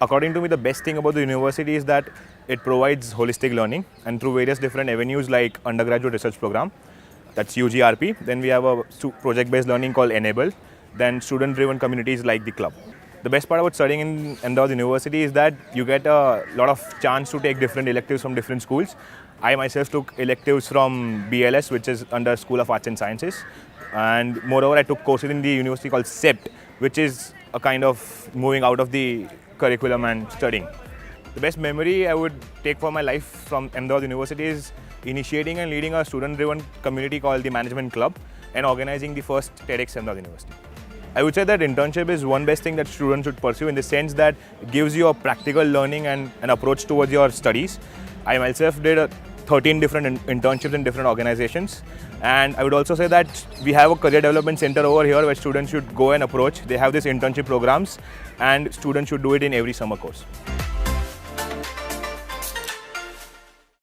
According to me, the best thing about the university is that it provides holistic learning, and through various different avenues like undergraduate research program, that's UGRP. Then we have a project-based learning called Enable. Then student-driven communities like the club. The best part about studying in Ahmedabad University is that you get a lot of chance to take different electives from different schools. I myself took electives from BLS, which is under School of Arts and Sciences. And moreover, I took courses in the university called SEPT, which is a kind of moving out of the curriculum and studying. The best memory I would take for my life from Ahmedabad University is initiating and leading a student-driven community called the Management Club and organizing the first TEDxAhmedabad University. I would say that internship is one best thing that students should pursue in the sense that it gives you a practical learning and an approach towards your studies. I myself did 13 different internships in different organizations, and I would also say that we have a career development center over here where students should go and approach. They have these internship programs and students should do it in every summer course.